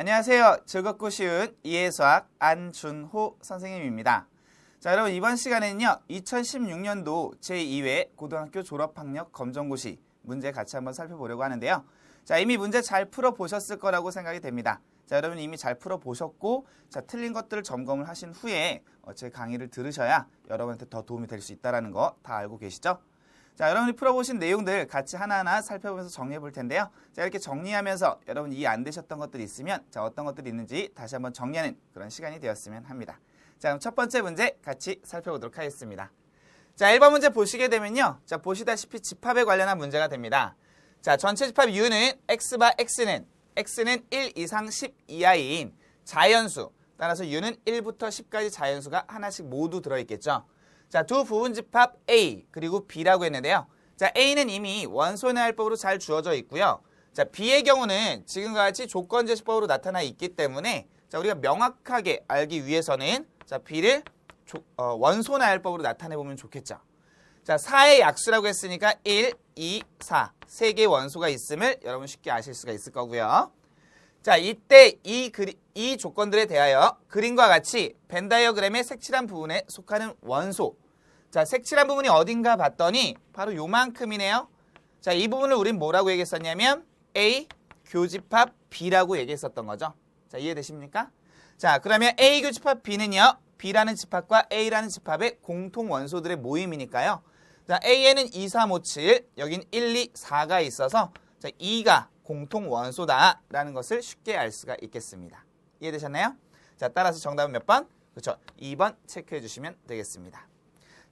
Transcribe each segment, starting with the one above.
안녕하세요. 즐겁고 쉬운 이해수학 안준호 선생님입니다. 자, 여러분 이번 시간에는요. 2016년도 제2회 고등학교 졸업학력 검정고시 문제 같이 한번 살펴보려고 하는데요. 자, 이미 문제 잘 풀어보셨을 거라고 생각이 됩니다. 자, 여러분 이미 잘 풀어보셨고 자, 틀린 것들을 점검을 하신 후에 제 강의를 들으셔야 여러분한테 더 도움이 될 수 있다는 거 다 알고 계시죠? 자, 여러분이 풀어보신 내용들 같이 하나하나 살펴보면서 정리해 볼 텐데요. 자, 이렇게 정리하면서 여러분 이해 안 되셨던 것들이 있으면 자, 어떤 것들이 있는지 다시 한번 정리하는 그런 시간이 되었으면 합니다. 자, 그럼 첫 번째 문제 같이 살펴보도록 하겠습니다. 자, 1번 문제 보시게 되면요. 자, 보시다시피 집합에 관련한 문제가 됩니다. 자, 전체 집합 U는 X바 X는 1 이상 10 이하인 자연수. 따라서 U는 1부터 10까지 자연수가 하나씩 모두 들어있겠죠. 자, 두 부분집합 A 그리고 B라고 했는데요. 자, A는 이미 원소의 해법으로 잘 주어져 있고요. 자, B의 경우는 지금과 같이 조건제시법으로 나타나 있기 때문에 자, 우리가 명확하게 알기 위해서는 자, B를 원소의 해법으로 나타내 보면 좋겠죠. 자, 4의 약수라고 했으니까 1, 2, 4 세 개의 원소가 있음을 여러분 쉽게 아실 수가 있을 거고요. 자, 이때 이 조건들에 대하여 그림과 같이 벤 다이어그램의 색칠한 부분에 속하는 원소. 자, 색칠한 부분이 어딘가 봤더니 바로 요만큼이네요. 자, 이 부분을 우린 뭐라고 얘기했었냐면 A 교집합 B라고 얘기했었던 거죠. 자, 이해되십니까? 자, 그러면 A 교집합 B는요. B라는 집합과 A라는 집합의 공통 원소들의 모임이니까요. 자, A에는 2, 3, 5, 7, 여긴 1, 2, 4가 있어서 자, 2가 공통 원소다라는 것을 쉽게 알 수가 있겠습니다. 이해되셨나요? 자, 따라서 정답은 몇 번? 그렇죠. 2번 체크해 주시면 되겠습니다.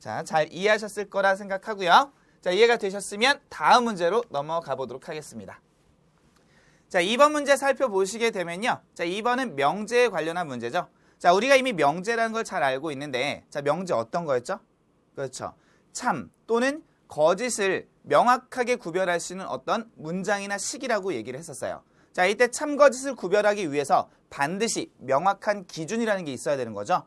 자, 잘 이해하셨을 거라 생각하고요. 자, 이해가 되셨으면 다음 문제로 넘어가 보도록 하겠습니다. 자, 2번 문제 살펴보시게 되면요. 자, 2번은 명제에 관련한 문제죠. 자, 우리가 이미 명제라는 걸 잘 알고 있는데 자, 명제 어떤 거였죠? 그렇죠. 참 또는 거짓을 명확하게 구별할 수 있는 어떤 문장이나 식이라고 얘기를 했었어요. 자, 이때 참 거짓을 구별하기 위해서 반드시 명확한 기준이라는 게 있어야 되는 거죠.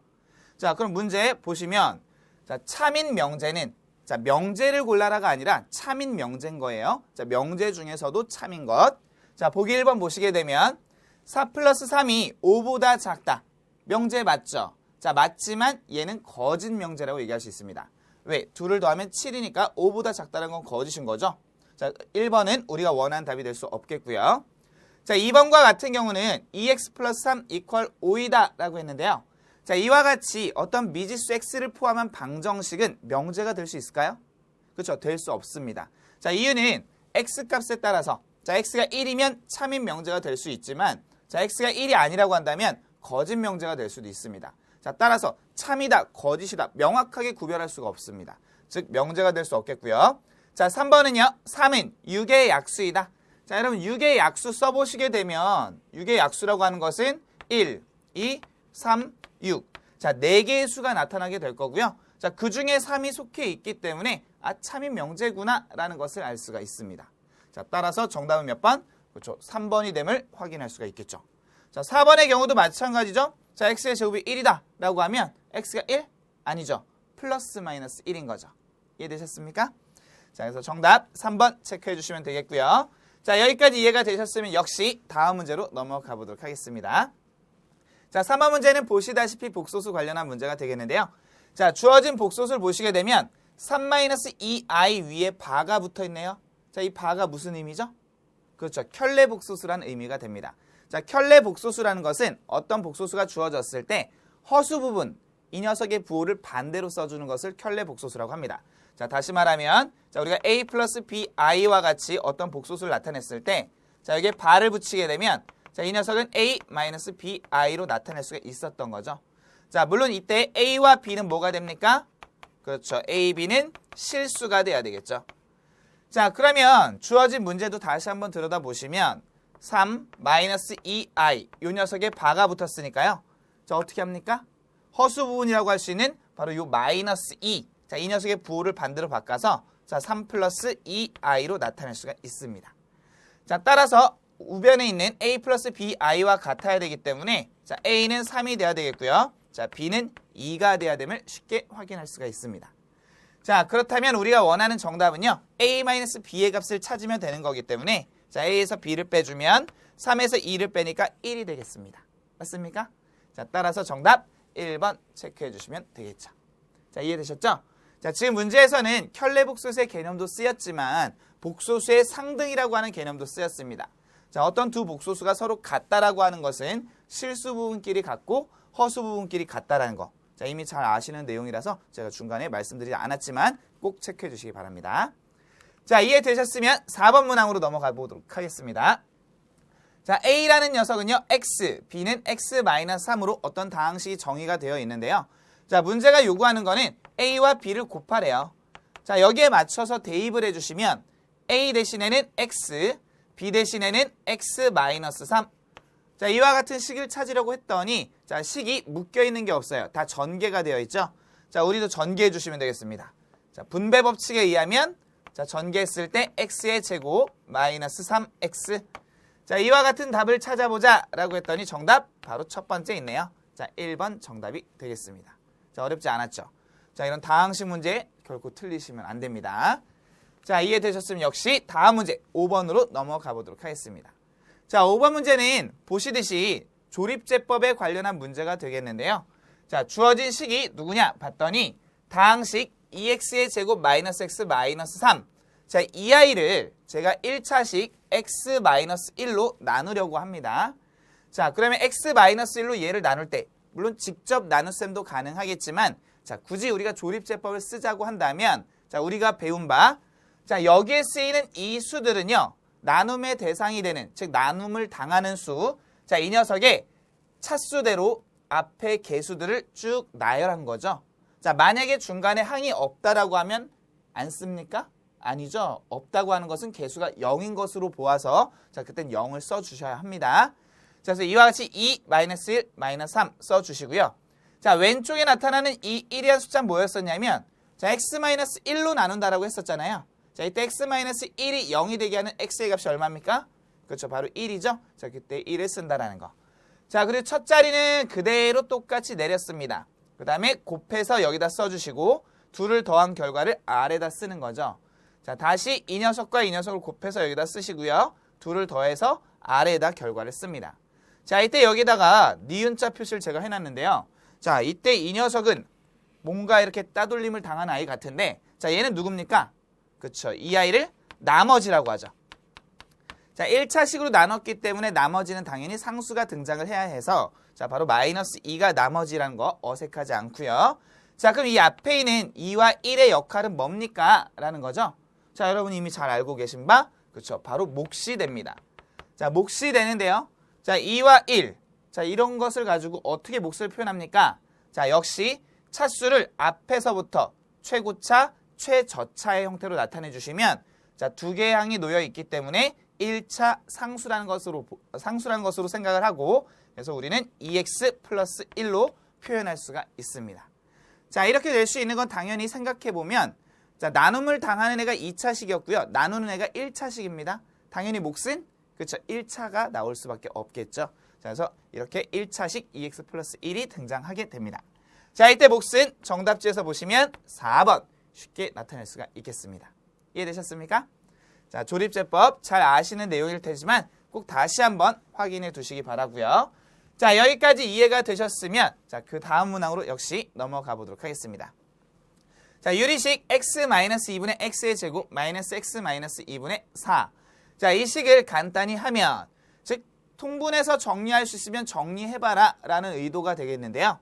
자, 그럼 문제 보시면 자, 참인 명제는 자, 명제를 골라라가 아니라 참인 명제인 거예요. 자, 명제 중에서도 참인 것. 자, 보기 1번 보시게 되면 4 플러스 3이 5보다 작다. 명제 맞죠? 자, 맞지만 얘는 거짓 명제라고 얘기할 수 있습니다. 왜? 2를 더하면 7이니까 5보다 작다는 건 거짓인 거죠. 자, 1번은 우리가 원하는 답이 될 수 없겠고요. 자, 2번과 같은 경우는 2x 플러스 3 이퀄 5이다 라고 했는데요. 자, 이와 같이 어떤 미지수 x를 포함한 방정식은 명제가 될 수 있을까요? 그렇죠. 될 수 없습니다. 자, 이유는 x값에 따라서 자, x가 1이면 참인 명제가 될 수 있지만 자, x가 1이 아니라고 한다면 거짓 명제가 될 수도 있습니다. 자, 따라서 참이다, 거짓이다 명확하게 구별할 수가 없습니다. 즉 명제가 될 수 없겠고요. 자, 3번은요. 3은 6의 약수이다. 자, 여러분 6의 약수 써보시게 되면 6의 약수라고 하는 것은 1, 2, 3, 6. 자, 4개의 수가 나타나게 될 거고요. 자, 그 중에 3이 속해 있기 때문에 아, 참인 명제구나 라는 것을 알 수가 있습니다. 자, 따라서 정답은 몇 번? 그렇죠. 3번이 됨을 확인할 수가 있겠죠. 자, 4번의 경우도 마찬가지죠. 자, x의 제곱이 1이다 라고 하면 x가 1? 아니죠. 플러스 마이너스 1인 거죠. 이해되셨습니까? 자, 그래서 정답 3번 체크해 주시면 되겠고요. 자, 여기까지 이해가 되셨으면 역시 다음 문제로 넘어가 보도록 하겠습니다. 자, 3번 문제는 보시다시피 복소수 관련한 문제가 되겠는데요. 자, 주어진 복소수를 보시게 되면 3-2i 위에 바가 붙어 있네요. 자, 이 바가 무슨 의미죠? 그렇죠. 켤레 복소수라는 의미가 됩니다. 자, 켤레 복소수라는 것은 어떤 복소수가 주어졌을 때 허수 부분, 이 녀석의 부호를 반대로 써주는 것을 켤레 복소수라고 합니다. 자, 다시 말하면 자, 우리가 a 플러스 bi와 같이 어떤 복소수를 나타냈을 때 자, 여기에 바를 붙이게 되면 자, 이 녀석은 a 마이너스 bi로 나타낼 수가 있었던 거죠. 자, 물론 이때 a와 b는 뭐가 됩니까? 그렇죠. a, b는 실수가 돼야 되겠죠. 자, 그러면 주어진 문제도 다시 한번 들여다보시면 3-2i 이 녀석에 바가 붙었으니까요. 자, 어떻게 합니까? 허수 부분이라고 할 수 있는 바로 요 마이너스 2. 자, 이 녀석의 부호를 반대로 바꿔서 자, 3 플러스 2i로 나타낼 수가 있습니다. 자, 따라서 우변에 있는 a 플러스 bi와 같아야 되기 때문에 자, a는 3이 돼야 되겠고요. 자, b는 2가 돼야 됨을 쉽게 확인할 수가 있습니다. 자, 그렇다면 우리가 원하는 정답은요. a-b의 값을 찾으면 되는 거기 때문에 자, a에서 b를 빼주면 3에서 2를 빼니까 1이 되겠습니다. 맞습니까? 자, 따라서 정답 1번 체크해 주시면 되겠죠. 자, 이해되셨죠? 자, 지금 문제에서는 켤레복소수의 개념도 쓰였지만 복소수의 상등이라고 하는 개념도 쓰였습니다. 자, 어떤 두 복소수가 서로 같다라고 하는 것은 실수 부분끼리 같고 허수 부분끼리 같다라는 거. 자, 이미 잘 아시는 내용이라서 제가 중간에 말씀드리지 않았지만 꼭 체크해 주시기 바랍니다. 자, 이해되셨으면 4번 문항으로 넘어가 보도록 하겠습니다. 자, A라는 녀석은요, X, B는 X-3으로 어떤 다항식이 정의가 되어 있는데요. 자, 문제가 요구하는 거는 A와 B를 곱하래요. 자, 여기에 맞춰서 대입을 해주시면 A 대신에는 X, B 대신에는 X-3. 자, 이와 같은 식을 찾으려고 했더니 자, 식이 묶여있는 게 없어요. 다 전개가 되어 있죠. 자, 우리도 전개해 주시면 되겠습니다. 자, 분배 법칙에 의하면 자, 전개했을 때 x의 제곱 마이너스 3x. 자, 이와 같은 답을 찾아보자 라고 했더니 정답 바로 첫 번째 있네요. 자, 1번 정답이 되겠습니다. 자, 어렵지 않았죠? 자, 이런 다항식 문제 결코 틀리시면 안 됩니다. 자, 이해되셨으면 역시 다음 문제 5번으로 넘어가 보도록 하겠습니다. 자, 5번 문제는 보시듯이 조립제법에 관련한 문제가 되겠는데요. 자, 주어진 식이 누구냐 봤더니 다항식 2x의 제곱 마이너스 x 마이너스 3. 자, 이 아이를 제가 1차식 x 마이너스 1로 나누려고 합니다. 자, 그러면 x 마이너스 1로 얘를 나눌 때 물론 직접 나눗셈도 가능하겠지만 자, 굳이 우리가 조립제법을 쓰자고 한다면 자, 우리가 배운 바 자, 여기에 쓰이는 이 수들은요. 나눔의 대상이 되는 즉 나눔을 당하는 수. 자, 이 녀석의 차수대로 앞에 개수들을 쭉 나열한 거죠. 자, 만약에 중간에 항이 없다라고 하면 안 씁니까? 아니죠. 없다고 하는 것은 개수가 0인 것으로 보아서 자, 그땐 0을 써 주셔야 합니다. 자, 그래서 이와 같이 2, 마이너스 1, 마이너스 3 써 주시고요. 자, 왼쪽에 나타나는 이 1이라는 숫자는 뭐였었냐면 자, x-1로 나눈다라고 했었잖아요. 자, 이때 x-1이 0이 되게 하는 x의 값이 얼마입니까? 그렇죠. 바로 1이죠. 자, 그때 1을 쓴다라는 거. 자, 그리고 첫 자리는 그대로 똑같이 내렸습니다. 그 다음에 곱해서 여기다 써주시고 둘을 더한 결과를 아래다 쓰는 거죠. 자, 다시 이 녀석과 이 녀석을 곱해서 여기다 쓰시고요. 둘을 더해서 아래에다 결과를 씁니다. 자, 이때 여기다가 니은자 표시를 제가 해놨는데요. 자, 이때 이 녀석은 뭔가 이렇게 따돌림을 당한 아이 같은데 자, 얘는 누굽니까? 그렇죠. 이 아이를 나머지라고 하죠. 자, 1차식으로 나눴기 때문에 나머지는 당연히 상수가 등장을 해야 해서 자, 바로 마이너스 2가 나머지라는 거 어색하지 않고요. 자, 그럼 이 앞에 있는 2와 1의 역할은 뭡니까? 라는 거죠. 자, 여러분 이미 잘 알고 계신 바 그렇죠. 바로 몫이 됩니다. 자, 몫이 되는데요. 자, 2와 1. 자, 이런 것을 가지고 어떻게 몫을 표현합니까? 자, 역시 차수를 앞에서부터 최고차, 최저차의 형태로 나타내 주시면 자, 두 개의 항이 놓여 있기 때문에 1차 상수라는 것으로 생각을 하고 그래서 우리는 2x 플러스 1로 표현할 수가 있습니다. 자, 이렇게 될 수 있는 건 당연히 생각해보면 자, 나눔을 당하는 애가 2차식이었고요. 나누는 애가 1차식입니다. 당연히 몫은 그렇죠. 1차가 나올 수밖에 없겠죠. 자, 그래서 이렇게 1차식 2x 플러스 1이 등장하게 됩니다. 자, 이때 몫은 정답지에서 보시면 4번 쉽게 나타낼 수가 있겠습니다. 이해되셨습니까? 자, 조립제법 잘 아시는 내용일 테지만 꼭 다시 한번 확인해 두시기 바라고요. 자, 여기까지 이해가 되셨으면 자, 그 다음 문항으로 역시 넘어가 보도록 하겠습니다. 자, 유리식 x-2분의 x의 제곱 마이너스 x-2분의 4. 자, 이 식을 간단히 하면 즉 통분해서 정리할 수 있으면 정리해봐라 라는 의도가 되겠는데요.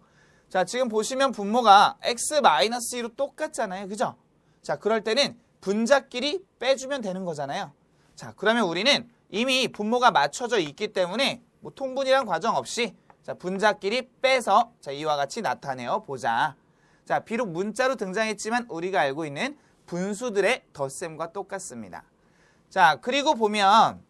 자, 지금 보시면 분모가 x-2로 똑같잖아요. 그죠? 자, 그럴 때는 분자끼리 빼주면 되는 거잖아요. 자, 그러면 우리는 이미 분모가 맞춰져 있기 때문에 뭐 통분이란 과정 없이 자, 분자끼리 빼서 자, 이와 같이 나타내어 보자. 자, 비록 문자로 등장했지만 우리가 알고 있는 분수들의 덧셈과 똑같습니다. 자, 그리고 보면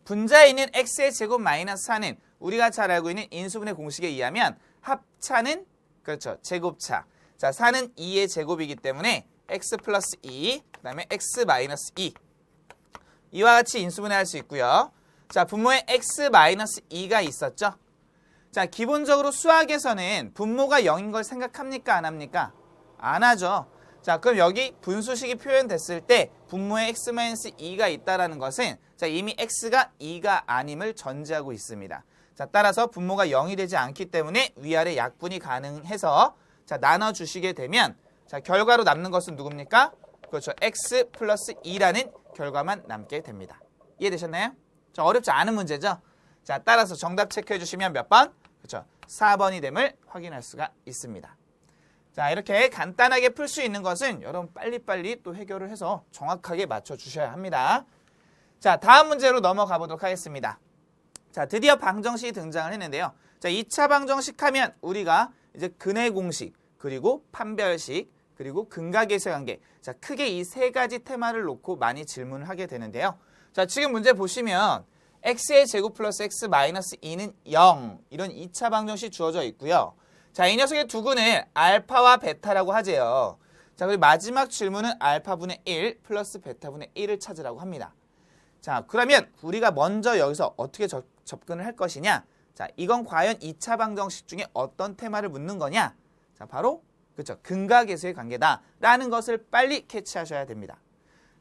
분자에 있는 x의 제곱 마이너스 4는 우리가 잘 알고 있는 인수분해 공식에 의하면 합차는 그렇죠. 제곱차. 자, 4는 2의 제곱이기 때문에 x 플러스 2, 그 다음에 x 마이너스 2. 이와 같이 인수분해할 수 있고요. 자, 분모에 x 마이너스 2가 있었죠. 자, 기본적으로 수학에서는 분모가 0인 걸 생각합니까? 안 합니까? 안 하죠. 자, 그럼 여기 분수식이 표현됐을 때 분모에 x 마이너스 2가 있다는 것은 자, 이미 x가 2가 아님을 전제하고 있습니다. 자, 따라서 분모가 0이 되지 않기 때문에 위아래 약분이 가능해서 자, 나눠주시게 되면 자, 결과로 남는 것은 누굽니까? 그렇죠. x 플러스 2라는 결과만 남게 됩니다. 이해되셨나요? 자, 어렵지 않은 문제죠? 자, 따라서 정답 체크해 주시면 몇 번? 그렇죠. 4번이 됨을 확인할 수가 있습니다. 자, 이렇게 간단하게 풀 수 있는 것은 여러분 빨리빨리 또 해결을 해서 정확하게 맞춰주셔야 합니다. 자, 다음 문제로 넘어가 보도록 하겠습니다. 자, 드디어 방정식이 등장을 했는데요. 자, 2차 방정식 하면 우리가 이제 근의 공식, 그리고 판별식, 그리고 근각계수의 관계. 자, 크게 이 세 가지 테마를 놓고 많이 질문을 하게 되는데요. 자, 지금 문제 보시면 x의 제곱 플러스 x 마이너스 2는 0 이런 2차 방정식 주어져 있고요. 자, 이 녀석의 두근을 알파와 베타라고 하재요. 자, 그리고 마지막 질문은 알파분의 1 플러스 베타분의 1을 찾으라고 합니다. 자, 그러면 우리가 먼저 여기서 어떻게 접근을 할 것이냐? 자, 이건 과연 2차 방정식 중에 어떤 테마를 묻는 거냐? 자, 바로 그렇죠. 근각계수의 관계다라는 것을 빨리 캐치하셔야 됩니다.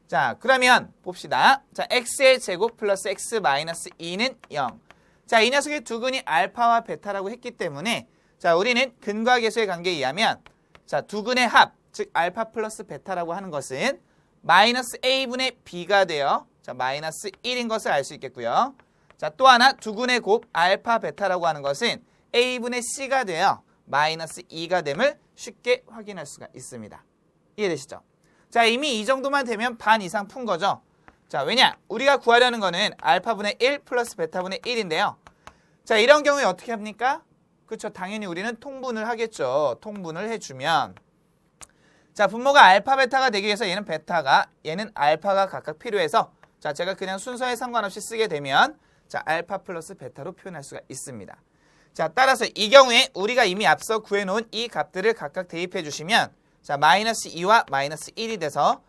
자, 그러면 봅시다. 자, x의 제곱 플러스 x 마이너스 2는 0. 자, 이 녀석의 두근이 알파와 베타라고 했기 때문에 자, 우리는 근각계수의 관계에 의하면 자, 두근의 합, 즉 알파 플러스 베타라고 하는 것은 마이너스 a분의 b가 되어 자, 마이너스 1인 것을 알 수 있겠고요. 자, 또 하나 두근의 곱 알파 베타라고 하는 것은 a분의 c가 되어 마이너스 2가 됨을 쉽게 확인할 수가 있습니다. 이해되시죠? 자, 이미 이 정도만 되면 반 이상 푼 거죠. 자, 왜냐? 우리가 구하려는 거는 알파분의 1 플러스 베타분의 1인데요. 자, 이런 경우에 어떻게 합니까? 그렇죠. 당연히 우리는 통분을 하겠죠. 통분을 해주면 자, 분모가 알파 베타가 되기 위해서 얘는 베타가 얘는 알파가 각각 필요해서 자, 제가 그냥 순서에 상관없이 쓰게 되면 자, 알파 플러스 베타로 표현할 수가 있습니다. 자, 따라서 이 경우에 우리가 이미 앞서 구해놓은 이 값들을 각각 대입해 주시면 자, 마이너스 2와 마이너스 1이 돼서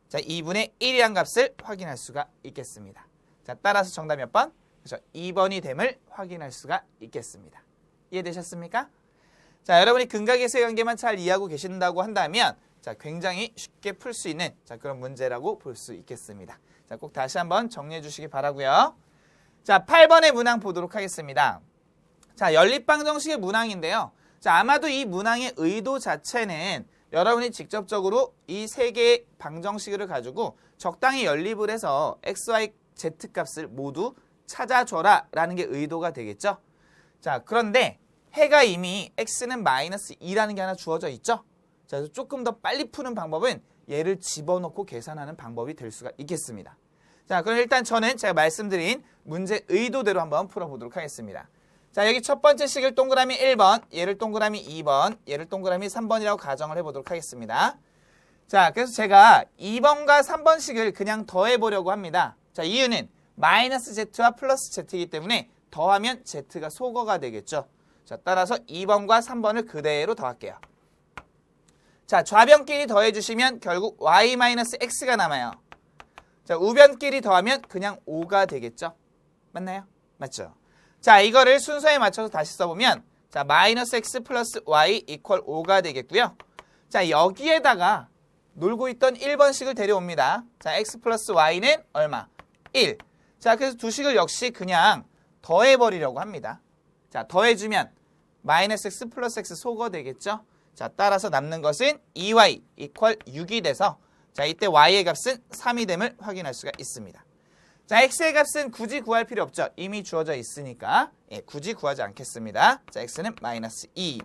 자, 2분의 1이란 값을 확인할 수가 있겠습니다. 자, 따라서 정답 몇 번? 그렇죠. 2번이 됨을 확인할 수가 있겠습니다. 이해되셨습니까? 자, 여러분이 근각계수의 관계만 잘 이해하고 계신다고 한다면 자, 굉장히 쉽게 풀 수 있는 자, 그런 문제라고 볼 수 있겠습니다. 자, 꼭 다시 한번 정리해 주시기 바라고요. 자, 8번의 문항 보도록 하겠습니다. 자, 연립방정식의 문항인데요. 자, 아마도 이 문항의 의도 자체는 여러분이 직접적으로 이 세 개의 방정식을 가지고 적당히 연립을 해서 x, y, z 값을 모두 찾아줘라 라는 게 의도가 되겠죠. 자, 그런데 해가 이미 x는 마이너스 2라는 게 하나 주어져 있죠. 자, 그래서 조금 더 빨리 푸는 방법은 얘를 집어넣고 계산하는 방법이 될 수가 있겠습니다. 자, 그럼 일단 저는 제가 말씀드린 문제 의도대로 한번 풀어보도록 하겠습니다. 자, 여기 첫 번째 식을 동그라미 1번, 얘를 동그라미 2번, 얘를 동그라미 3번이라고 가정을 해보도록 하겠습니다. 자, 그래서 제가 2번과 3번식을 그냥 더해보려고 합니다. 자, 이유는 마이너스 z와 플러스 z이기 때문에 더하면 z가 소거가 되겠죠. 자, 따라서 2번과 3번을 그대로 더할게요. 자, 좌변끼리 더해주시면 결국 y-x가 남아요. 자, 우변끼리 더하면 그냥 5가 되겠죠. 맞나요? 맞죠? 자, 이거를 순서에 맞춰서 다시 써보면 자, 마이너스 x 플러스 y 이퀄 5가 되겠고요. 자, 여기에다가 놀고 있던 1번식을 데려옵니다. 자, x 플러스 y는 얼마? 1. 자, 그래서 두 식을 역시 그냥 더해버리려고 합니다. 자, 더해주면 마이너스 x 플러스 x 소거 되겠죠. 자, 따라서 남는 것은 2y 이퀄 6이 돼서 자, 이때 y의 값은 3이 됨을 확인할 수가 있습니다. 자, x의 값은 굳이 구할 필요 없죠. 이미 주어져 있으니까 예, 굳이 구하지 않겠습니다. 자, x는 마이너스 2.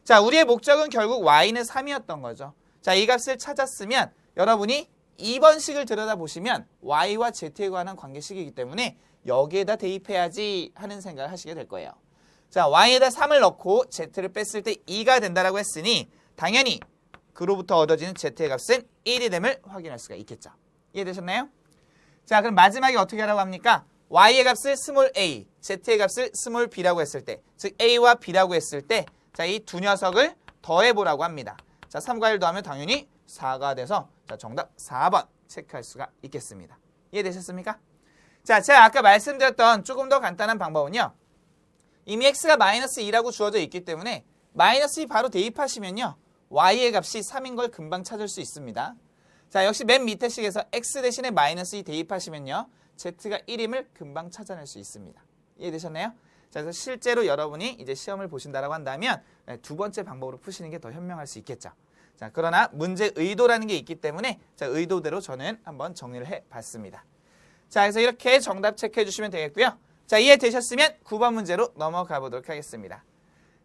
자, 우리의 목적은 결국 y는 3이었던 거죠. 자, 이 값을 찾았으면 여러분이 2번식을 들여다보시면 y와 z에 관한 관계식이기 때문에 여기에다 대입해야지 하는 생각을 하시게 될 거예요. 자, y에다 3을 넣고 z를 뺐을 때 2가 된다라고 했으니 당연히 그로부터 얻어지는 z의 값은 1이 됨을 확인할 수가 있겠죠. 이해되셨나요? 자, 그럼 마지막에 어떻게 하라고 합니까? y의 값을 스몰 a, z의 값을 스몰 b라고 했을 때, 즉 a와 b라고 했을 때, 자, 이 두 녀석을 더해보라고 합니다. 자, 3과 1 더하면 당연히 4가 돼서 자, 정답 4번 체크할 수가 있겠습니다. 이해되셨습니까? 자, 제가 아까 말씀드렸던 조금 더 간단한 방법은요. 이미 x가 마이너스 2라고 주어져 있기 때문에 마이너스 2 바로 대입하시면요. y의 값이 3인 걸 금방 찾을 수 있습니다. 자, 역시 맨 밑에 식에서 x 대신에 마이너스 2 대입하시면요. z가 1임을 금방 찾아낼 수 있습니다. 이해되셨나요? 자, 그래서 실제로 여러분이 이제 시험을 보신다라고 한다면 두 번째 방법으로 푸시는 게 더 현명할 수 있겠죠. 자, 그러나 문제 의도라는 게 있기 때문에 자, 의도대로 저는 한번 정리를 해봤습니다. 자, 그래서 이렇게 정답 체크해 주시면 되겠고요. 자, 이해되셨으면 9번 문제로 넘어가 보도록 하겠습니다.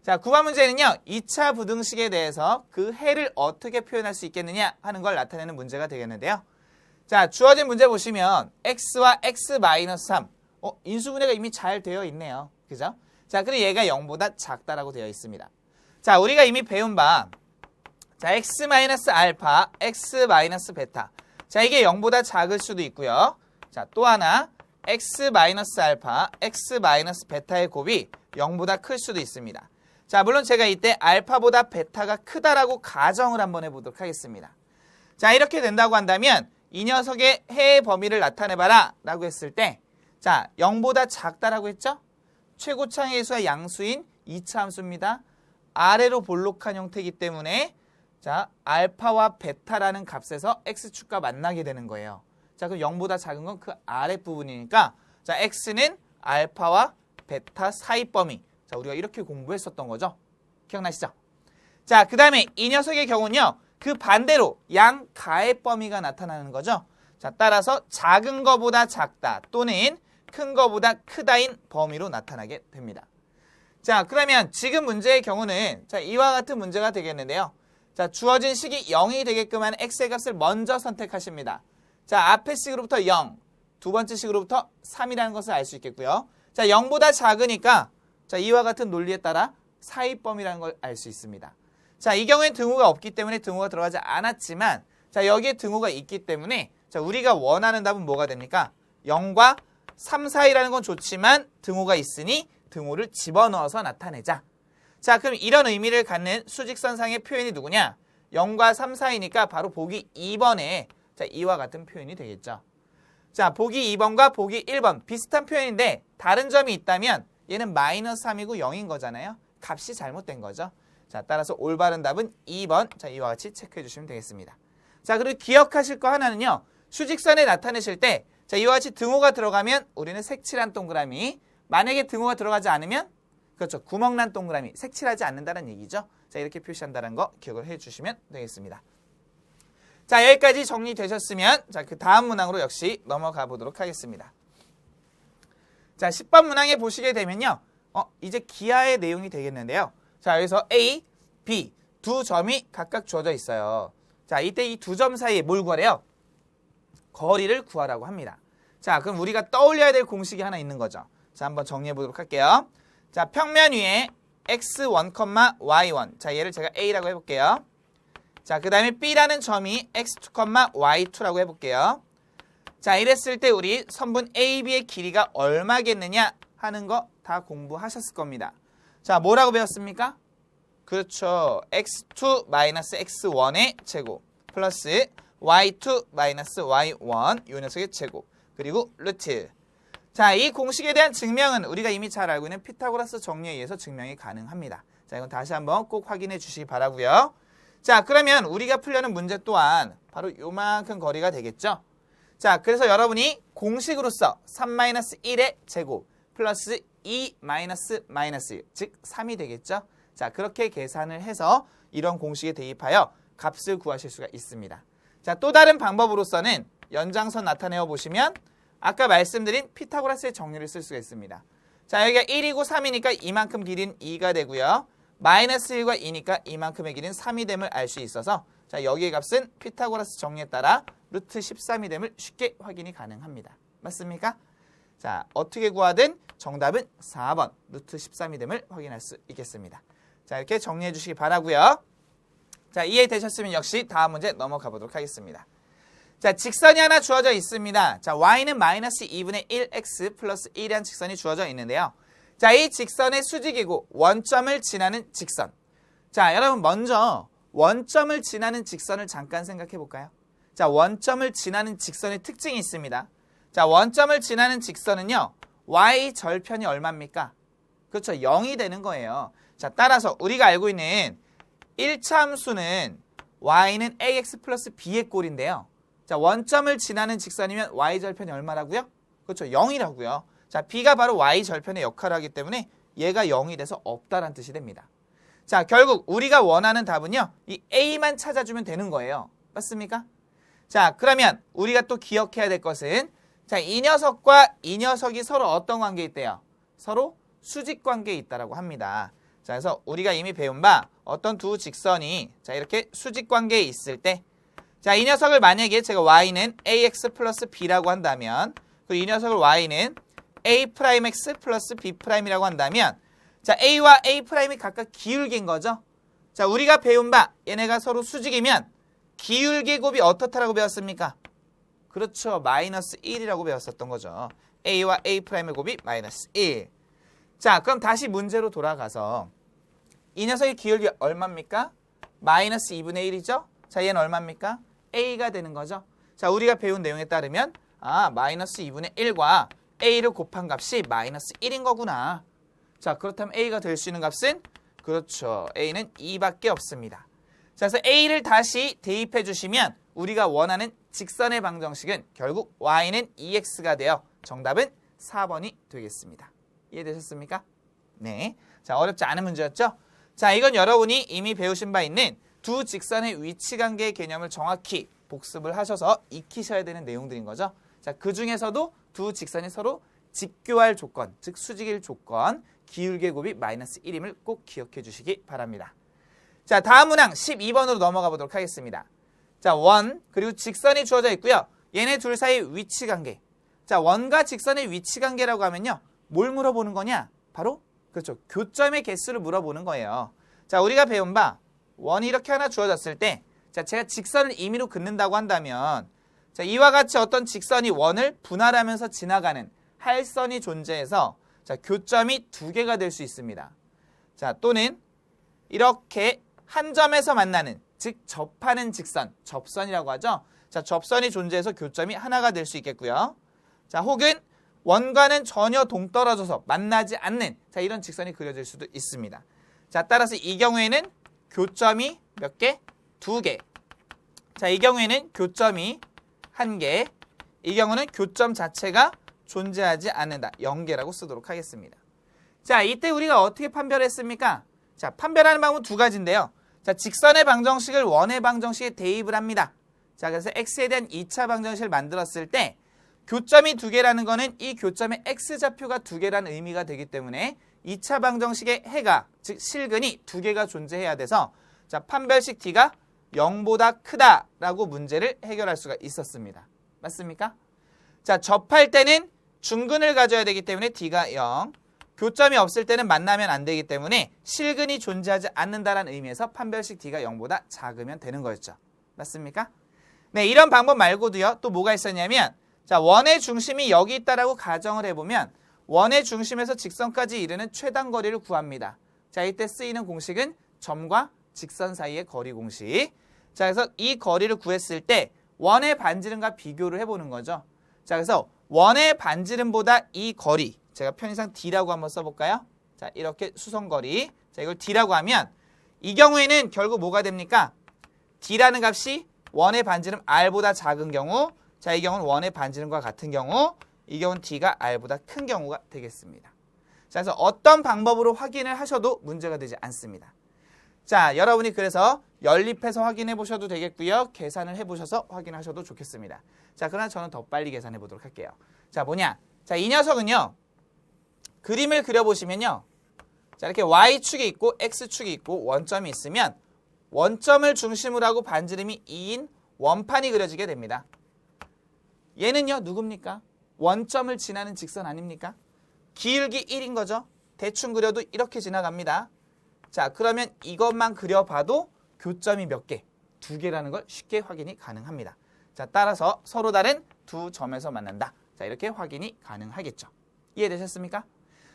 자, 9번 문제는요. 2차 부등식에 대해서 그 해를 어떻게 표현할 수 있겠느냐 하는 걸 나타내는 문제가 되겠는데요. 자, 주어진 문제 보시면 x와 x-3 인수분해가 이미 잘 되어 있네요. 그죠? 자, 그리고 얘가 0보다 작다라고 되어 있습니다. 자, 우리가 이미 배운 바 자, x-알파, x-베타. 자, 이게 0보다 작을 수도 있고요. 자, 또 하나 x-알파, x-베타의 곱이 0보다 클 수도 있습니다. 자, 물론 제가 이때 알파보다 베타가 크다라고 가정을 한번 해보도록 하겠습니다. 자, 이렇게 된다고 한다면 이 녀석의 해의 범위를 나타내봐라 라고 했을 때 자, 0보다 작다라고 했죠? 최고차의 수가 양수인 2차 함수입니다. 아래로 볼록한 형태이기 때문에 자, 알파와 베타라는 값에서 x축과 만나게 되는 거예요. 자, 그럼 0보다 작은 건 그 아랫부분이니까 자, x는 알파와 베타 사이 범위. 자, 우리가 이렇게 공부했었던 거죠. 기억나시죠? 자, 그 다음에 이 녀석의 경우는요. 그 반대로 양가의 범위가 나타나는 거죠. 자, 따라서 작은 거보다 작다 또는 큰 거보다 크다인 범위로 나타나게 됩니다. 자, 그러면 지금 문제의 경우는 자, 이와 같은 문제가 되겠는데요. 자, 주어진 식이 0이 되게끔 하는 x의 값을 먼저 선택하십니다. 자, 앞의 식으로부터 0, 두 번째 식으로부터 3이라는 것을 알 수 있겠고요. 자, 0보다 작으니까 자, 이와 같은 논리에 따라 사이범위라는 걸 알 수 있습니다. 자, 이 경우엔 등호가 없기 때문에 등호가 들어가지 않았지만 자, 여기에 등호가 있기 때문에 자, 우리가 원하는 답은 뭐가 됩니까? 0과 3 사이라는 건 좋지만 등호가 있으니 등호를 집어넣어서 나타내자. 자, 그럼 이런 의미를 갖는 수직선상의 표현이 누구냐? 0과 3 사이니까 바로 보기 2번에 자, 이와 같은 표현이 되겠죠. 자, 보기 2번과 보기 1번 비슷한 표현인데 다른 점이 있다면 얘는 마이너스 3이고 0인 거잖아요. 값이 잘못된 거죠. 자, 따라서 올바른 답은 2번. 자, 이와 같이 체크해 주시면 되겠습니다. 자, 그리고 기억하실 거 하나는요. 수직선에 나타내실 때 자, 이와 같이 등호가 들어가면 우리는 색칠한 동그라미, 만약에 등호가 들어가지 않으면 그렇죠. 구멍난 동그라미, 색칠하지 않는다는 얘기죠. 자, 이렇게 표시한다는 거 기억을 해 주시면 되겠습니다. 자, 여기까지 정리되셨으면 자, 그 다음 문항으로 역시 넘어가 보도록 하겠습니다. 자, 10번 문항에 보시게 되면요. 이제 기하의 내용이 되겠는데요. 자, 여기서 A, B 두 점이 각각 주어져 있어요. 자, 이때 이 두 점 사이에 뭘 구하래요? 거리를 구하라고 합니다. 자, 그럼 우리가 떠올려야 될 공식이 하나 있는 거죠. 자, 한번 정리해 보도록 할게요. 자, 평면 위에 x1, y1. 자, 얘를 제가 A라고 해볼게요. 자, 그 다음에 B라는 점이 x2, y2라고 해볼게요. 자, 이랬을 때 우리 선분 AB의 길이가 얼마겠느냐 하는 거 다 공부하셨을 겁니다. 자, 뭐라고 배웠습니까? 그렇죠. x2-x1의 제곱 플러스 y2-y1 이 녀석의 제곱 그리고 루트. 자, 이 공식에 대한 증명은 우리가 이미 잘 알고 있는 피타고라스 정리에 의해서 증명이 가능합니다. 자, 이건 다시 한번 꼭 확인해 주시기 바라고요. 자, 그러면 우리가 풀려는 문제 또한 바로 요만큼 거리가 되겠죠. 자, 그래서 여러분이 공식으로서 3-1의 제곱 플러스 2 마이너스 즉 3이 되겠죠. 자, 그렇게 계산을 해서 이런 공식에 대입하여 값을 구하실 수가 있습니다. 자, 또 다른 방법으로서는 연장선 나타내어 보시면 아까 말씀드린 피타고라스의 정리를 쓸 수가 있습니다. 자, 여기가 1이고 3이니까 이만큼 길이는 2가 되고요. 마이너스 1과 2니까 이만큼의 길이는 3이 됨을 알 수 있어서 자, 여기의 값은 피타고라스 정리에 따라 루트 13이 됨을 쉽게 확인이 가능합니다. 맞습니까? 자, 어떻게 구하든 정답은 4번 루트 13이 됨을 확인할 수 있겠습니다. 자, 이렇게 정리해 주시기 바라고요. 자, 이해되셨으면 역시 다음 문제 넘어가 보도록 하겠습니다. 자, 직선이 하나 주어져 있습니다. 자, y는 마이너스 2분의 1x 플러스 1이라는 직선이 주어져 있는데요. 자, 이 직선의 수직이고 원점을 지나는 직선. 자, 여러분 먼저 원점을 지나는 직선을 잠깐 생각해 볼까요? 자, 원점을 지나는 직선의 특징이 있습니다. 자, 원점을 지나는 직선은요. y 절편이 얼마입니까? 그렇죠. 0이 되는 거예요. 자, 따라서 우리가 알고 있는 1차 함수는 y는 ax 플러스 b의 꼴인데요. 자, 원점을 지나는 직선이면 y 절편이 얼마라고요? 그렇죠. 0이라고요. 자, b가 바로 y 절편의 역할을 하기 때문에 얘가 0이 돼서 없다라는 뜻이 됩니다. 자, 결국 우리가 원하는 답은요. 이 a만 찾아주면 되는 거예요. 맞습니까? 자, 그러면 우리가 또 기억해야 될 것은 자, 이 녀석과 이 녀석이 서로 어떤 관계에 있대요? 서로 수직 관계에 있다라고 합니다. 자, 그래서 우리가 이미 배운 바 어떤 두 직선이 자, 이렇게 수직 관계에 있을 때 자, 이 녀석을 만약에 제가 y는 ax 플러스 b라고 한다면 그리고 이 녀석을 y는 a'x 플러스 b'이라고 한다면 자, a와 a'이 각각 기울기인 거죠. 자, 우리가 배운 바 얘네가 서로 수직이면 기울기 곱이 어떻다라고 배웠습니까? 그렇죠. 마이너스 1이라고 배웠었던 거죠. a와 a'의 곱이 마이너스 1. 자, 그럼 다시 문제로 돌아가서 이 녀석의 기울기 얼마입니까? 마이너스 2분의 1이죠. 자, 얘는 얼마입니까? a가 되는 거죠. 자, 우리가 배운 내용에 따르면 마이너스 2분의 1과 a를 곱한 값이 마이너스 1인 거구나. 자, 그렇다면 a가 될 수 있는 값은 그렇죠. a는 2밖에 없습니다. 자, 그래서 a를 다시 대입해 주시면 우리가 원하는 직선의 방정식은 결국 y는 2x가 되어 정답은 4번이 되겠습니다. 이해되셨습니까? 네. 자, 어렵지 않은 문제였죠? 자, 이건 여러분이 이미 배우신 바 있는 두 직선의 위치관계의 개념을 정확히 복습을 하셔서 익히셔야 되는 내용들인 거죠. 자, 그 중에서도 두 직선이 서로 직교할 조건, 즉 수직일 조건, 기울기 곱이 마이너스 1임을 꼭 기억해 주시기 바랍니다. 자, 다음 문항 12번으로 넘어가 보도록 하겠습니다. 자, 원 그리고 직선이 주어져 있고요. 얘네 둘 사이 위치관계. 자, 원과 직선의 위치관계라고 하면요. 뭘 물어보는 거냐? 바로 그렇죠. 교점의 개수를 물어보는 거예요. 자, 우리가 배운 바 원이 이렇게 하나 주어졌을 때 자, 제가 직선을 임의로 긋는다고 한다면 자, 이와 같이 어떤 직선이 원을 분할하면서 지나가는 할선이 존재해서 자, 교점이 두 개가 될 수 있습니다. 자, 또는 이렇게 한 점에서 만나는 즉 접하는 직선, 접선이라고 하죠. 자, 접선이 존재해서 교점이 하나가 될 수 있겠고요. 자, 혹은 원과는 전혀 동떨어져서 만나지 않는 자, 이런 직선이 그려질 수도 있습니다. 자, 따라서 이 경우에는 교점이 몇 개? 두 개. 자, 이 경우에는 교점이 한 개. 이 경우는 교점 자체가 존재하지 않는다. 0개라고 쓰도록 하겠습니다. 자, 이때 우리가 어떻게 판별했습니까? 자, 판별하는 방법은 두 가지인데요. 자, 직선의 방정식을 원의 방정식에 대입을 합니다. 자, 그래서 x에 대한 2차 방정식을 만들었을 때 교점이 두 개라는 거는 이 교점의 x좌표가 두 개라는 의미가 되기 때문에 2차 방정식의 해가, 즉 실근이 두 개가 존재해야 돼서 자, 판별식 t가 0보다 크다라고 문제를 해결할 수가 있었습니다. 맞습니까? 자, 접할 때는 중근을 가져야 되기 때문에 t가 0, 교점이 없을 때는 만나면 안 되기 때문에 실근이 존재하지 않는다라는 의미에서 판별식 t가 0보다 작으면 되는 거였죠. 맞습니까? 네, 이런 방법 말고도요. 또 뭐가 있었냐면 자, 원의 중심이 여기 있다라고 가정을 해보면 원의 중심에서 직선까지 이르는 최단 거리를 구합니다. 자, 이때 쓰이는 공식은 점과 직선 사이의 거리 공식. 자, 그래서 이 거리를 구했을 때 원의 반지름과 비교를 해보는 거죠. 자, 그래서 원의 반지름보다 이 거리, 제가 편의상 d라고 한번 써볼까요? 자, 이렇게 수성거리. 자, 이걸 d라고 하면 이 경우에는 결국 뭐가 됩니까? d라는 값이 원의 반지름 r보다 작은 경우, 자, 이 경우는 원의 반지름과 같은 경우, 이 경우는 d가 r보다 큰 경우가 되겠습니다. 자, 그래서 어떤 방법으로 확인을 하셔도 문제가 되지 않습니다. 자, 여러분이 그래서 연립해서 확인해 보셔도 되겠고요. 계산을 해보셔서 확인하셔도 좋겠습니다. 자, 그러나 저는 더 빨리 계산해 보도록 할게요. 자, 뭐냐? 자, 이 녀석은요. 그림을 그려보시면요. 자, 이렇게 y축이 있고 x축이 있고 원점이 있으면 원점을 중심으로 하고 반지름이 2인 원판이 그려지게 됩니다. 얘는요. 누굽니까? 원점을 지나는 직선 아닙니까? 기울기 1인 거죠. 대충 그려도 이렇게 지나갑니다. 자, 그러면 이것만 그려봐도 교점이 몇 개? 두 개라는 걸 쉽게 확인이 가능합니다. 자, 따라서 서로 다른 두 점에서 만난다. 자, 이렇게 확인이 가능하겠죠. 이해되셨습니까?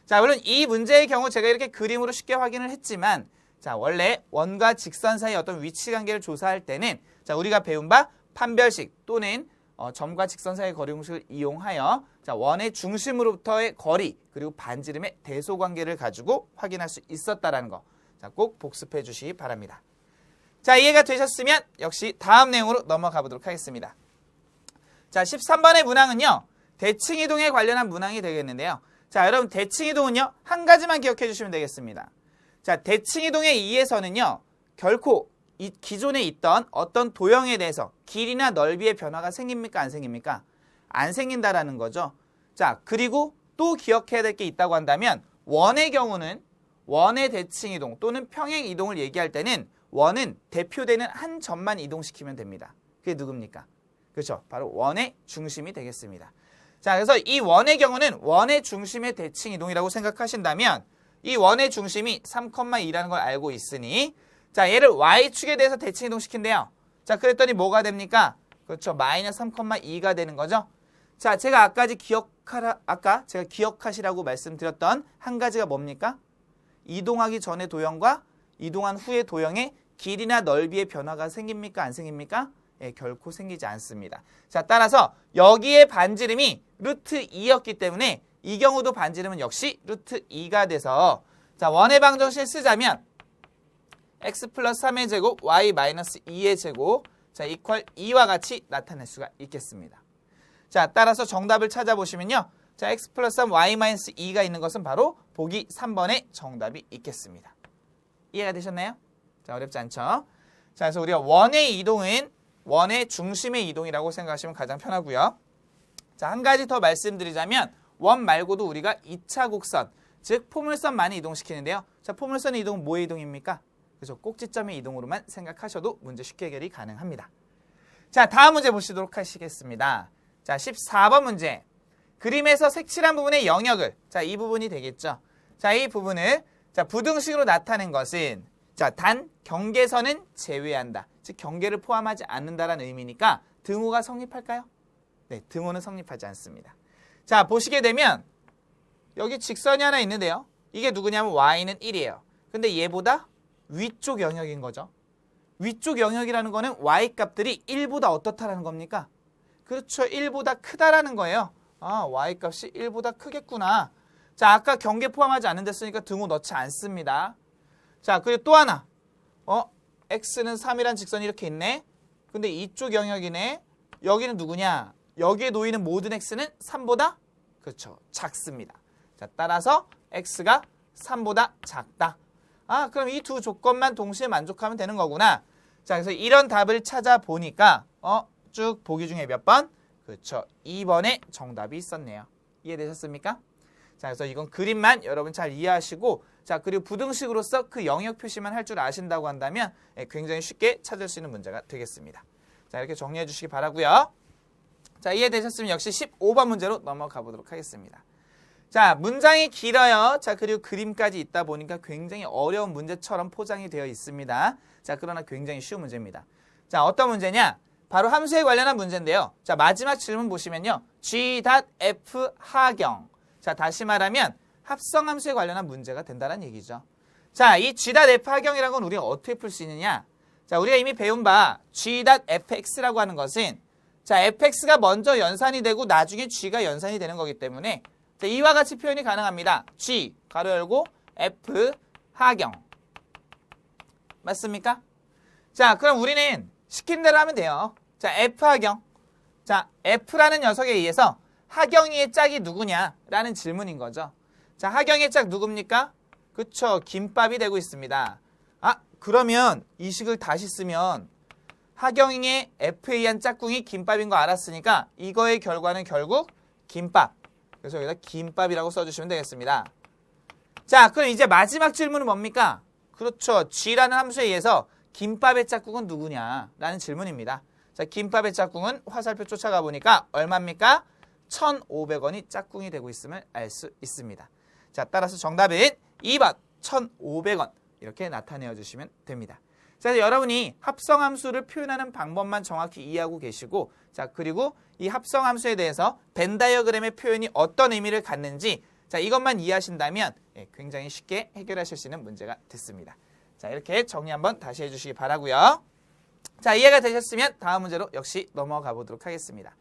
자, 물론 이 문제의 경우 제가 이렇게 그림으로 쉽게 확인을 했지만 자, 원래 원과 직선 사이 어떤 위치관계를 조사할 때는 자, 우리가 배운 바 판별식 또는 점과 직선 사이의 거리 공식을 이용하여 자, 원의 중심으로부터의 거리 그리고 반지름의 대소관계를 가지고 확인할 수 있었다라는 거. 자, 꼭 복습해 주시기 바랍니다. 자, 이해가 되셨으면 역시 다음 내용으로 넘어가 보도록 하겠습니다. 자, 13번의 문항은요. 대칭이동에 관련한 문항이 되겠는데요. 자, 여러분 대칭이동은요. 한 가지만 기억해 주시면 되겠습니다. 자, 대칭이동의 2에서는요. 결코 이 기존에 있던 어떤 도형에 대해서 길이나 넓이의 변화가 생깁니까? 안 생깁니까? 안 생긴다라는 거죠. 자, 그리고 또 기억해야 될 게 있다고 한다면 원의 경우는 원의 대칭이동 또는 평행이동을 얘기할 때는 원은 대표되는 한 점만 이동시키면 됩니다. 그게 누굽니까? 그렇죠. 바로 원의 중심이 되겠습니다. 자, 그래서 이 원의 경우는 원의 중심의 대칭이동이라고 생각하신다면 이 원의 중심이 3,2라는 걸 알고 있으니 자, 얘를 y축에 대해서 대칭이동시킨대요. 자, 그랬더니 뭐가 됩니까? 그렇죠. 마이너스 3,2가 되는 거죠. 자, 제가 아까 제가 기억하시라고 말씀드렸던 한 가지가 뭡니까? 이동하기 전의 도형과 이동한 후의 도형의 길이나 넓이의 변화가 생깁니까? 안 생깁니까? 예, 결코 생기지 않습니다. 자, 따라서 여기에 반지름이 루트 2였기 때문에 이 경우도 반지름은 역시 루트 2가 돼서 자, 원의 방정식을 쓰자면 x 플러스 3의 제곱 y 마이너스 2의 제곱 자, 이퀄 2와 같이 나타낼 수가 있겠습니다. 자, 따라서 정답을 찾아보시면요. 자, x 플러스 3 y 마이너스 2가 있는 것은 바로 보기 3번의 정답이 있겠습니다. 이해가 되셨나요? 자, 어렵지 않죠? 자, 그래서 우리가 원의 이동은 원의 중심의 이동이라고 생각하시면 가장 편하고요. 자, 한 가지 더 말씀드리자면 원 말고도 우리가 2차 곡선, 즉 포물선만을 이동시키는데요. 자, 포물선의 이동은 뭐의 이동입니까? 그래서 꼭지점의 이동으로만 생각하셔도 문제 쉽게 해결이 가능합니다. 자, 다음 문제 보시도록 하시겠습니다. 자, 14번 문제. 그림에서 색칠한 부분의 영역을 자, 이 부분이 되겠죠. 자, 이 부분을 자, 부등식으로 나타낸 것은 자, 단 경계선은 제외한다. 즉 경계를 포함하지 않는다라는 의미니까 등호가 성립할까요? 네, 등호는 성립하지 않습니다. 자, 보시게 되면 여기 직선이 하나 있는데요. 이게 누구냐면 y는 1이에요. 근데 얘보다 위쪽 영역인 거죠. 위쪽 영역이라는 거는 y 값들이 1보다 어떻다라는 겁니까? 그렇죠. 1보다 크다라는 거예요. 아, y 값이 1보다 크겠구나. 자, 아까 경계 포함하지 않는 데 쓰니까 등호 넣지 않습니다. 자, 그리고 또 하나. x는 3이란 직선이 이렇게 있네. 근데 이쪽 영역이네. 여기는 누구냐? 여기에 놓이는 모든 x는 3보다 그렇죠. 작습니다. 자, 따라서 x가 3보다 작다. 아, 그럼 이 두 조건만 동시에 만족하면 되는 거구나. 자, 그래서 이런 답을 찾아보니까 쭉 보기 중에 몇 번? 그렇죠. 2번에 정답이 있었네요. 이해되셨습니까? 자, 그래서 이건 그림만 여러분 잘 이해하시고 자, 그리고 부등식으로서 그 영역 표시만 할 줄 아신다고 한다면 굉장히 쉽게 찾을 수 있는 문제가 되겠습니다. 자, 이렇게 정리해 주시기 바라고요. 자, 이해되셨으면 역시 15번 문제로 넘어가 보도록 하겠습니다. 자, 문장이 길어요. 자, 그리고 그림까지 있다 보니까 굉장히 어려운 문제처럼 포장이 되어 있습니다. 자, 그러나 굉장히 쉬운 문제입니다. 자, 어떤 문제냐? 바로 함수에 관련한 문제인데요. 자, 마지막 질문 보시면요. G.F 하경. 자, 다시 말하면 합성함수에 관련한 문제가 된다는 얘기죠. 자, 이 G.F 하경이라는 건 우리가 어떻게 풀 수 있느냐? 자, 우리가 이미 배운 바 G.fx라고 하는 것은 자, fx가 먼저 연산이 되고 나중에 g가 연산이 되는 거기 때문에 자, 이와 같이 표현이 가능합니다. g 가로 열고 f 하경. 맞습니까? 자, 그럼 우리는 시킨 대로 하면 돼요. 자, f 하경. 자, f라는 녀석에 의해서 하경이의 짝이 누구냐라는 질문인 거죠. 자, 하경의 짝 누굽니까? 그쵸, 김밥이 되고 있습니다. 아, 그러면 이 식을 다시 쓰면 하경의 f에 의한 짝꿍이 김밥인 거 알았으니까 이거의 결과는 결국 김밥. 그래서 여기다 김밥이라고 써주시면 되겠습니다. 자, 그럼 이제 마지막 질문은 뭡니까? 그렇죠. g라는 함수에 의해서 김밥의 짝꿍은 누구냐라는 질문입니다. 자, 김밥의 짝꿍은 화살표 쫓아가 보니까 얼마입니까? 1,500원이 짝꿍이 되고 있음을 알 수 있습니다. 자, 따라서 정답은 2번 1,500원 이렇게 나타내어 주시면 됩니다. 자, 여러분이 합성함수를 표현하는 방법만 정확히 이해하고 계시고 자, 그리고 이 합성함수에 대해서 벤 다이어그램의 표현이 어떤 의미를 갖는지 자, 이것만 이해하신다면 굉장히 쉽게 해결하실 수 있는 문제가 됐습니다. 자, 이렇게 정리 한번 다시 해주시기 바라고요. 자, 이해가 되셨으면 다음 문제로 역시 넘어가 보도록 하겠습니다.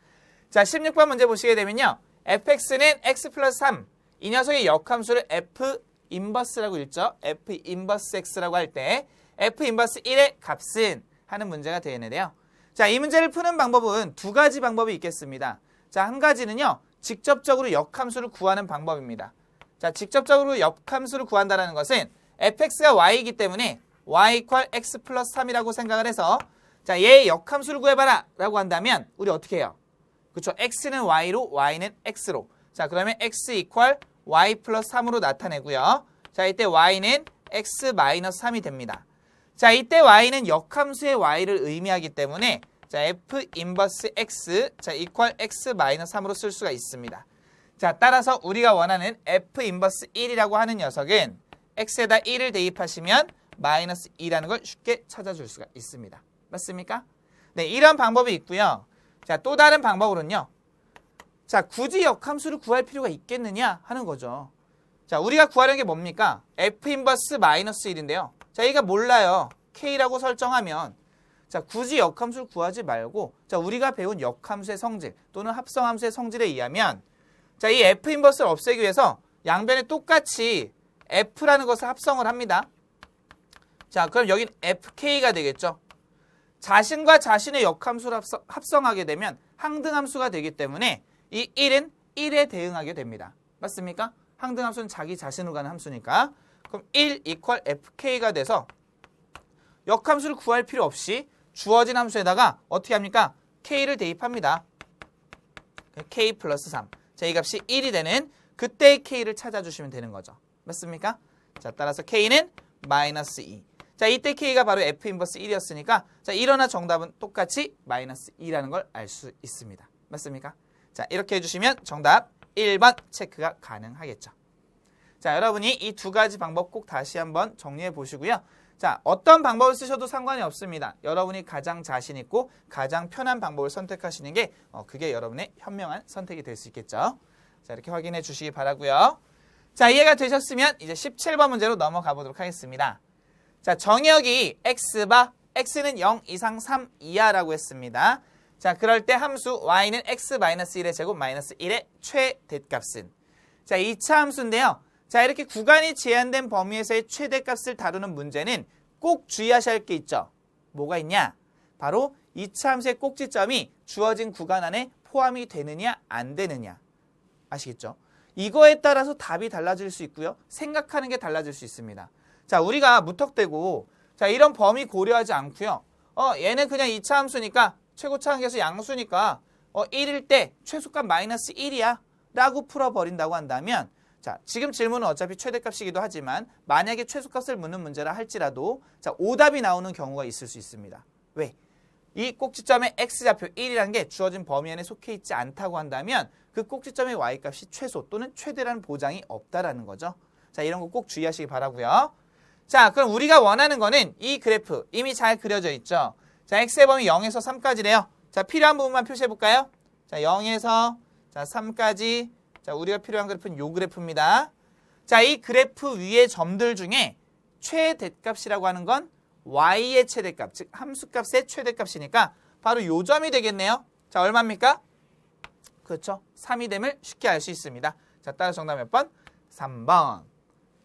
자, 16번 문제 보시게 되면요. fx는 x 플러스 3 이 녀석의 역함수를 f 인버스라고 읽죠. f 인버스 x라고 할 때 f 인버스 1의 값은 하는 문제가 되어 있는데요. 자, 이 문제를 푸는 방법은 두 가지 방법이 있겠습니다. 자, 한 가지는요. 직접적으로 역함수를 구하는 방법입니다. 자, 직접적으로 역함수를 구한다는 것은 fx가 y이기 때문에 y 이퀄 x 플러스 3이라고 생각을 해서 자, 얘의 역함수를 구해봐라 라고 한다면 우리 어떻게 해요? 그렇죠? x는 y로 y는 x로. 자, 그러면 x 이퀄 y 플러스 3으로 나타내고요. 자, 이때 y는 x 마이너스 3이 됩니다. 자, 이때 y는 역함수의 y를 의미하기 때문에 자, f 인버스 x 자, 이퀄 x 마이너스 3으로 쓸 수가 있습니다. 자, 따라서 우리가 원하는 f 인버스 1이라고 하는 녀석은 x에다 1을 대입하시면 마이너스 2라는 걸 쉽게 찾아줄 수가 있습니다. 맞습니까? 네, 이런 방법이 있고요. 자, 또 다른 방법으로는요. 자, 굳이 역함수를 구할 필요가 있겠느냐 하는 거죠. 자, 우리가 구하려는 게 뭡니까? f 인버스 마이너스 1인데요. 자, 얘가 몰라요. k라고 설정하면 자, 굳이 역함수를 구하지 말고 자, 우리가 배운 역함수의 성질 또는 합성함수의 성질에 의하면 자, 이 f 인버스를 없애기 위해서 양변에 똑같이 f라는 것을 합성을 합니다. 자, 그럼 여긴 fk가 되겠죠. 자신과 자신의 역함수를 합성하게 되면 항등함수가 되기 때문에 이 1은 1에 대응하게 됩니다. 맞습니까? 항등함수는 자기 자신으로 가는 함수니까. 그럼 1 이퀄 fk가 돼서 역함수를 구할 필요 없이 주어진 함수에다가 어떻게 합니까? k를 대입합니다. k 플러스 3. 자, 이 값이 1이 되는 그때의 k를 찾아주시면 되는 거죠. 맞습니까? 자, 따라서 k는 마이너스 2. 자, 이때 k가 바로 f 인버스 1이었으니까 자, 일어나 정답은 똑같이 마이너스 2라는 걸 알 수 있습니다. 맞습니까? 자, 이렇게 해주시면 정답 1번 체크가 가능하겠죠. 자, 여러분이 이 두 가지 방법 꼭 다시 한번 정리해 보시고요. 자, 어떤 방법을 쓰셔도 상관이 없습니다. 여러분이 가장 자신 있고 가장 편한 방법을 선택하시는 게 그게 여러분의 현명한 선택이 될 수 있겠죠. 자, 이렇게 확인해 주시기 바라고요. 자, 이해가 되셨으면 이제 17번 문제로 넘어가 보도록 하겠습니다. 자, 정의역이 x바 x는 0 이상 3 이하라고 했습니다. 자, 그럴 때 함수 y는 x-1의 제곱 마이너스 1의 최대값은 자, 2차 함수인데요. 자, 이렇게 구간이 제한된 범위에서의 최대값을 다루는 문제는 꼭 주의하셔야 할 게 있죠. 뭐가 있냐? 바로 2차 함수의 꼭지점이 주어진 구간 안에 포함이 되느냐 안 되느냐. 아시겠죠? 이거에 따라서 답이 달라질 수 있고요. 생각하는 게 달라질 수 있습니다. 자, 우리가 무턱대고 자, 이런 범위 고려하지 않고요. 얘는 그냥 2차 함수니까 최고차 한계수 양수니까 1일 때 최소값 마이너스 1이야 라고 풀어버린다고 한다면 자, 지금 질문은 어차피 최대값이기도 하지만 만약에 최소값을 묻는 문제라 할지라도 자, 오답이 나오는 경우가 있을 수 있습니다. 왜? 이 꼭지점의 x좌표 1이라는 게 주어진 범위 안에 속해 있지 않다고 한다면 그 꼭지점의 y값이 최소 또는 최대라는 보장이 없다라는 거죠. 자, 이런 거 꼭 주의하시기 바라고요. 자, 그럼 우리가 원하는 거는 이 그래프 이미 잘 그려져 있죠. 자, x의 범위 0에서 3까지래요. 자, 필요한 부분만 표시해 볼까요? 자, 0에서 자, 3까지. 자, 우리가 필요한 그래프는 요 그래프입니다. 자, 이 그래프 위의 점들 중에 최대값이라고 하는 건 y의 최대값, 즉 함수값의 최대값이니까 바로 요 점이 되겠네요. 자, 얼마입니까? 그렇죠. 3이 됨을 쉽게 알 수 있습니다. 자, 따라서 정답 몇 번? 3번.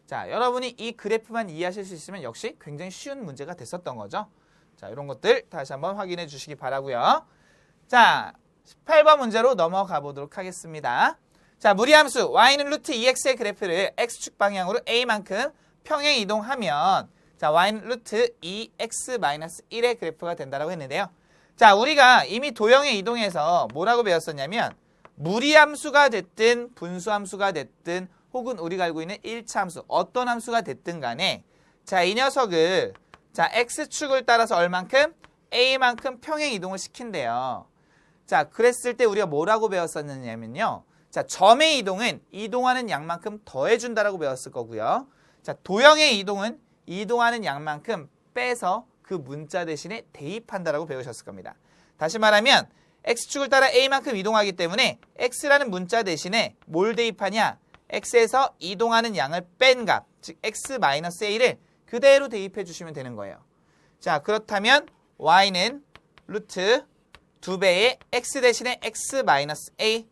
자, 여러분이 이 그래프만 이해하실 수 있으면 역시 굉장히 쉬운 문제가 됐었던 거죠. 자, 이런 것들 다시 한번 확인해 주시기 바라고요. 자, 18번 문제로 넘어가 보도록 하겠습니다. 자, 무리함수 y는 루트 2x의 그래프를 x축 방향으로 a만큼 평행 이동하면 자, y는 루트 2x-1의 그래프가 된다고 했는데요. 자, 우리가 이미 도형의 이동에서 뭐라고 배웠었냐면 무리함수가 됐든 분수함수가 됐든 혹은 우리가 알고 있는 1차 함수 어떤 함수가 됐든 간에 자, 이 녀석을 자, x축을 따라서 얼만큼? a만큼 평행 이동을 시킨대요. 자, 그랬을 때 우리가 뭐라고 배웠었느냐면요. 자, 점의 이동은 이동하는 양만큼 더해준다라고 배웠을 거고요. 자, 도형의 이동은 이동하는 양만큼 빼서 그 문자 대신에 대입한다라고 배우셨을 겁니다. 다시 말하면 x축을 따라 a만큼 이동하기 때문에 x라는 문자 대신에 뭘 대입하냐? x에서 이동하는 양을 뺀 값, 즉 x-a를 그대로 대입해 주시면 되는 거예요. 자, 그렇다면 y는 루트 2배의 x 대신에 x-a.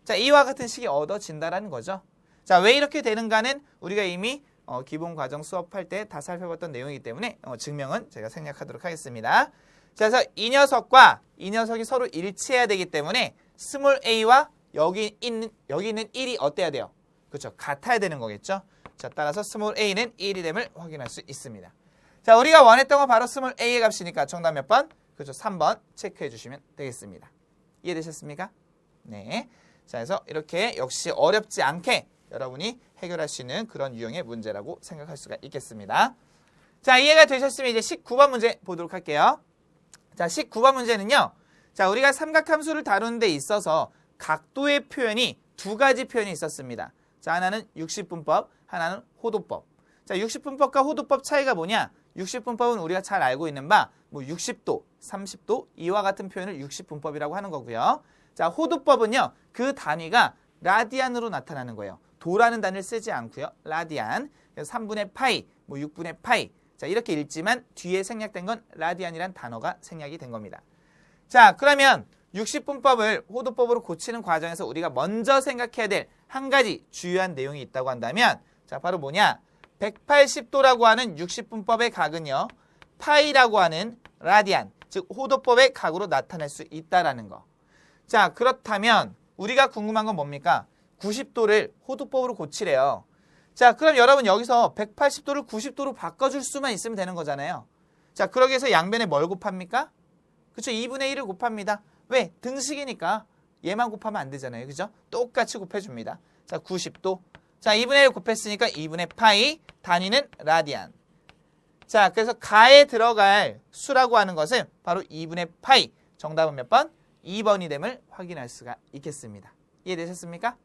자, 이와 같은 식이 얻어진다라는 거죠. 자, 왜 이렇게 되는가는 우리가 이미 기본 과정 수업할 때 다 살펴봤던 내용이기 때문에 증명은 제가 생략하도록 하겠습니다. 자, 그래서 이 녀석과 이 녀석이 서로 일치해야 되기 때문에 스몰 a와 여기 있는 1이 어때야 돼요? 그렇죠. 같아야 되는 거겠죠. 자, 따라서 스몰 a는 1이 됨을 확인할 수 있습니다. 자, 우리가 원했던 건 바로 스몰 a의 값이니까 정답 몇 번? 그렇죠. 3번 체크해 주시면 되겠습니다. 이해되셨습니까? 네. 자, 그래서 이렇게 역시 어렵지 않게 여러분이 해결할 수 있는 그런 유형의 문제라고 생각할 수가 있겠습니다. 자, 이해가 되셨으면 이제 19번 문제 보도록 할게요. 자, 19번 문제는요. 자, 우리가 삼각함수를 다루는 데 있어서 각도의 표현이 두 가지 표현이 있었습니다. 자, 하나는 60분법, 하나는 호도법. 자, 60분법과 호도법 차이가 뭐냐? 60분법은 우리가 잘 알고 있는 바, 뭐 60도, 30도, 이와 같은 표현을 60분법이라고 하는 거고요. 자, 호도법은요, 그 단위가 라디안으로 나타나는 거예요. 도라는 단위를 쓰지 않고요. 라디안. 그래서 3분의 파이, 뭐 6분의 파이. 자, 이렇게 읽지만 뒤에 생략된 건 라디안이란 단어가 생략이 된 겁니다. 자, 그러면 60분법을 호도법으로 고치는 과정에서 우리가 먼저 생각해야 될 한 가지 주요한 내용이 있다고 한다면, 자, 바로 뭐냐? 180도라고 하는 60분법의 각은요, 파이라고 하는 라디안, 즉 호도법의 각으로 나타낼 수 있다라는 거. 자, 그렇다면 우리가 궁금한 건 뭡니까? 90도를 호도법으로 고치래요. 자, 그럼 여러분 여기서 180도를 90도로 바꿔줄 수만 있으면 되는 거잖아요. 자, 그러기 위해서 양변에 뭘 곱합니까? 그쵸? 2분의 1을 곱합니다. 왜? 등식이니까 얘만 곱하면 안 되잖아요. 그죠? 똑같이 곱해줍니다. 자, 90도. 자, 2분의 1 곱했으니까 2분의 파이, 단위는 라디안. 자, 그래서 가에 들어갈 수라고 하는 것은 바로 2분의 파이. 정답은 몇 번? 2번이 됨을 확인할 수가 있겠습니다. 이해되셨습니까?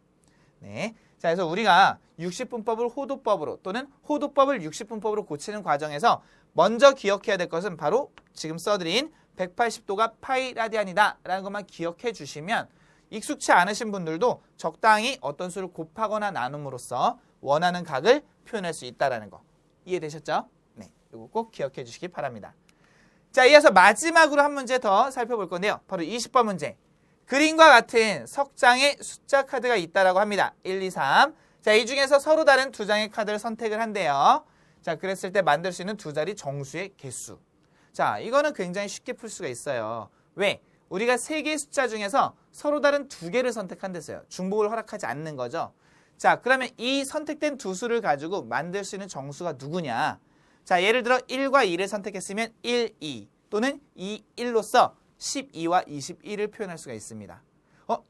네. 자, 그래서 우리가 60분법을 호도법으로 또는 호도법을 60분법으로 고치는 과정에서 먼저 기억해야 될 것은 바로 지금 써드린 180도가 파이 라디안이다 라는 것만 기억해 주시면 익숙치 않으신 분들도 적당히 어떤 수를 곱하거나 나눔으로써 원하는 각을 표현할 수 있다는 거. 이해되셨죠? 네. 이거 꼭 기억해 주시기 바랍니다. 자, 이어서 마지막으로 한 문제 더 살펴볼 건데요. 바로 20번 문제. 그림과 같은 석 장의 숫자 카드가 있다라고 합니다. 1, 2, 3. 자, 이 중에서 서로 다른 두 장의 카드를 선택을 한대요. 자, 그랬을 때 만들 수 있는 두 자리 정수의 개수. 자, 이거는 굉장히 쉽게 풀 수가 있어요. 왜? 우리가 세 개의 숫자 중에서 서로 다른 두 개를 선택한댔어요. 중복을 허락하지 않는 거죠. 자, 그러면 이 선택된 두 수를 가지고 만들 수 있는 정수가 누구냐? 자, 예를 들어 1과 2를 선택했으면 1, 2 또는 2, 1로서 12와 21을 표현할 수가 있습니다.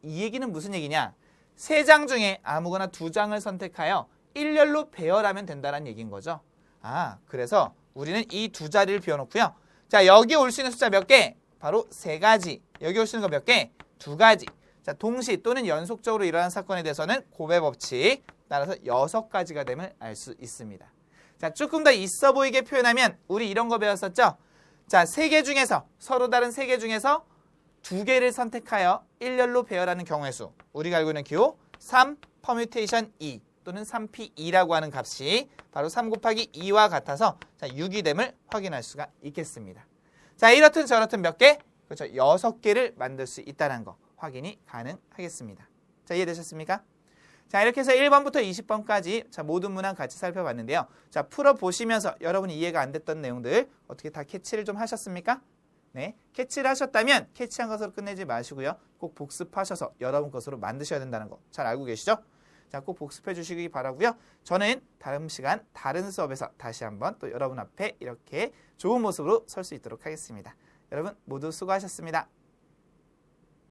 이 얘기는 무슨 얘기냐? 세 장 중에 아무거나 두 장을 선택하여 일렬로 배열하면 된다는 얘기인 거죠. 아, 그래서 우리는 이 두 자리를 비워놓고요. 자, 여기 올 수 있는 숫자 몇 개? 바로 세 가지. 여기 올 수 있는 거 몇 개? 두 가지. 자, 동시 또는 연속적으로 일어나는 사건에 대해서는 고배 법칙 따라서 6가지가 됨을 알 수 있습니다. 자, 조금 더 있어 보이게 표현하면 우리 이런 거 배웠었죠? 자, 세 개 중에서 서로 다른 세 개 중에서 두 개를 선택하여 일렬로 배열하는 경우의 수. 우리가 알고 있는 기호 3 퍼뮤테이션 2 또는 3p2라고 하는 값이 바로 3 곱하기 2와 같아서 자, 6이 됨을 확인할 수가 있겠습니다. 자, 이렇든 저렇든 몇 개? 그렇죠. 6개를 만들 수 있다는 거 확인이 가능하겠습니다. 자, 이해되셨습니까? 자, 이렇게 해서 1번부터 20번까지 자, 모든 문항 같이 살펴봤는데요. 자, 풀어보시면서 여러분이 이해가 안 됐던 내용들 어떻게 다 캐치를 좀 하셨습니까? 네, 캐치를 하셨다면 캐치한 것으로 끝내지 마시고요. 꼭 복습하셔서 여러분 것으로 만드셔야 된다는 거 잘 알고 계시죠? 자, 꼭 복습해 주시기 바라고요. 저는 다음 시간 다른 수업에서 다시 한번 또 여러분 앞에 이렇게 좋은 모습으로 설 수 있도록 하겠습니다. 여러분 모두 수고하셨습니다.